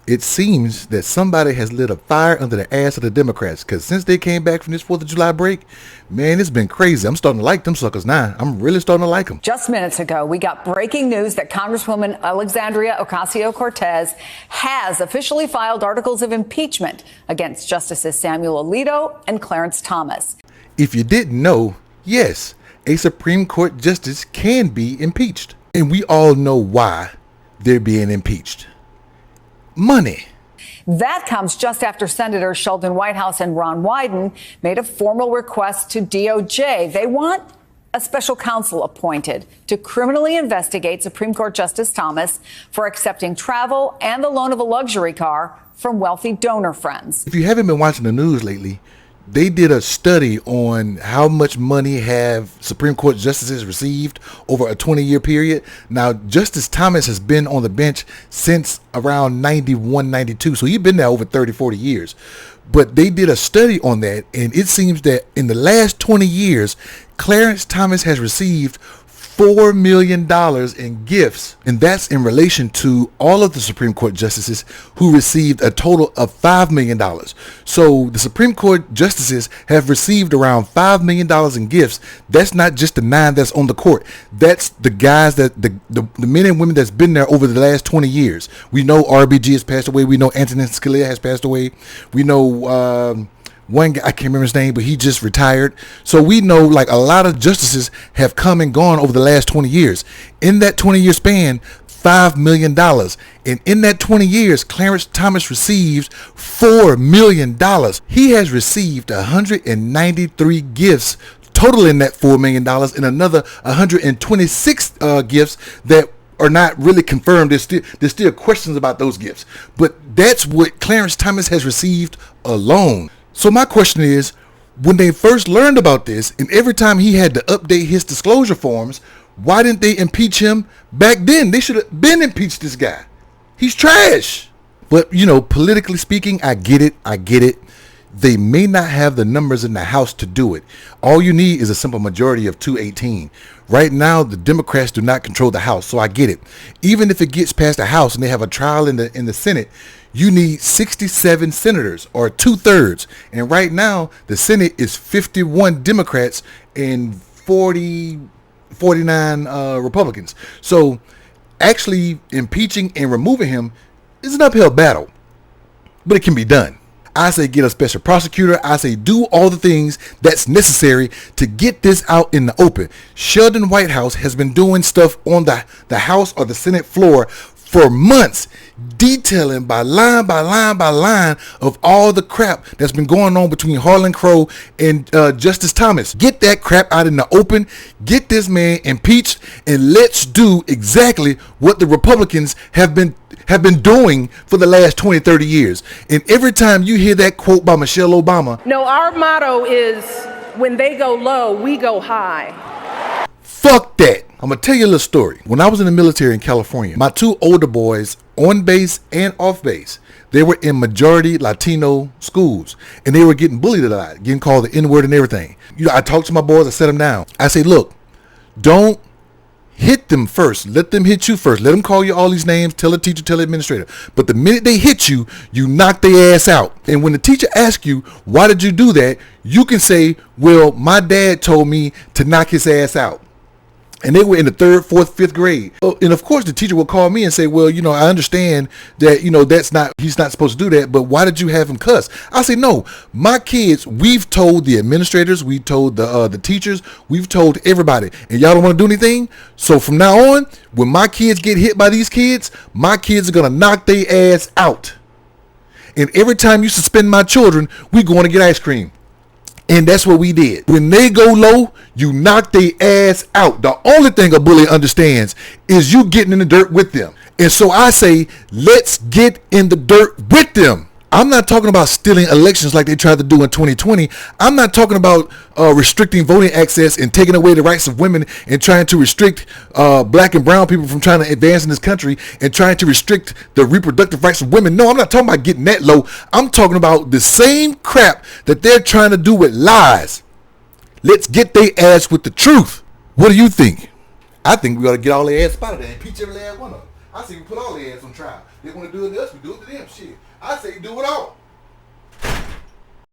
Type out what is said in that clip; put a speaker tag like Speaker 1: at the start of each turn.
Speaker 1: It seems that somebody has lit a fire under the ass of the Democrats, because since they came back from this 4th of July break, man, it's been crazy. I'm starting to like them suckers now. I'm really starting to like them.
Speaker 2: Just minutes ago, we got breaking news that Congresswoman Alexandria Ocasio-Cortez has officially filed articles of impeachment against Justices Samuel Alito and Clarence Thomas.
Speaker 1: If you didn't know, yes, a Supreme Court justice can be impeached. And we all know why they're being impeached. Money.
Speaker 2: That comes just after Senators Sheldon Whitehouse and Ron Wyden made a formal request to DOJ. They want a special counsel appointed to criminally investigate Supreme Court Justice Thomas for accepting travel and the loan of a luxury car from wealthy donor friends.
Speaker 1: If you haven't been watching the news lately, they did a study on how much money have Supreme Court justices received over a 20-year period. Now, Justice Thomas has been on the bench since around 91, 92. So he's been there over 30, 40 years. But they did a study on that, and it seems that in the last 20 years, Clarence Thomas has received $4 million in gifts, and that's in relation to all of the Supreme Court justices who received a total of $5 million. So the Supreme Court justices have received around $5 million in gifts. That's not just the 9 that's on the court. That's the guys that the men and women that's been there over the last 20 years. We know RBG has passed away. We know Antonin Scalia has passed away. We know one guy, I can't remember his name, but he just retired. So we know like a lot of justices have come and gone over the last 20 years. In that 20-year span, $5 million. And in that 20 years, Clarence Thomas received $4 million. He has received 193 gifts, totaling that $4 million, and another 126 gifts that are not really confirmed. There's still questions about those gifts. But that's what Clarence Thomas has received alone. So my question is, when they first learned about this, and every time he had to update his disclosure forms, why didn't they impeach him back then? They should have been impeached this guy. He's trash. But, you know, politically speaking, I get it. They may not have the numbers in the House to do it. All you need is a simple majority of 218. Right now, the Democrats do not control the House, so I get it. Even if it gets past the House and they have a trial in the Senate, you need 67 senators, or 2/3. And right now, the Senate is 51 Democrats and 49 Republicans. So actually impeaching and removing him is an uphill battle, but it can be done. I say get a special prosecutor. I say do all the things that's necessary to get this out in the open. Sheldon Whitehouse has been doing stuff on the House or the Senate floor for months, detailing by line of all the crap that's been going on between Harlan Crow and Justice Thomas. Get that crap out in the open. Get this man impeached, and let's do exactly what the Republicans have been doing for the last 20, 30 years. And every time you hear that quote by Michelle Obama,
Speaker 3: no, our motto is when they go low, we go high.
Speaker 1: Fuck that. I'm going to tell you a little story. When I was in the military in California, my 2 older boys on base and off base, they were in majority Latino schools, and they were getting bullied a lot, getting called the N-word and everything. You know, I talked to my boys, I set them down. I say, look, don't hit them first. Let them hit you first. Let them call you all these names. Tell the teacher, tell the administrator. But the minute they hit you, you knock their ass out. And when the teacher asks you, why did you do that? You can say, well, my dad told me to knock his ass out. And they were in the 3rd, 4th, 5th grade. And of course, the teacher will call me and say, well, you know, I understand that, you know, he's not supposed to do that, but why did you have him cuss? I say, no, my kids, we've told the administrators, we told the teachers, we've told everybody, and y'all don't want to do anything. So from now on, when my kids get hit by these kids, my kids are going to knock their ass out. And every time you suspend my children, we going to get ice cream. And that's what we did. When they go low, you knock their ass out. The only thing a bully understands is you getting in the dirt with them. And so I say, let's get in the dirt with them. I'm not talking about stealing elections like they tried to do in 2020. I'm not talking about restricting voting access and taking away the rights of women and trying to restrict black and brown people from trying to advance in this country and trying to restrict the reproductive rights of women. No, I'm not talking about getting that low. I'm talking about the same crap that they're trying to do with lies. Let's get their ass with the truth. What do you think? I think we ought to get all their ass spotted and impeach every last one of them. I say we put all their ass on trial. They want to do it to us, we do it to them. Shit. I say do it all.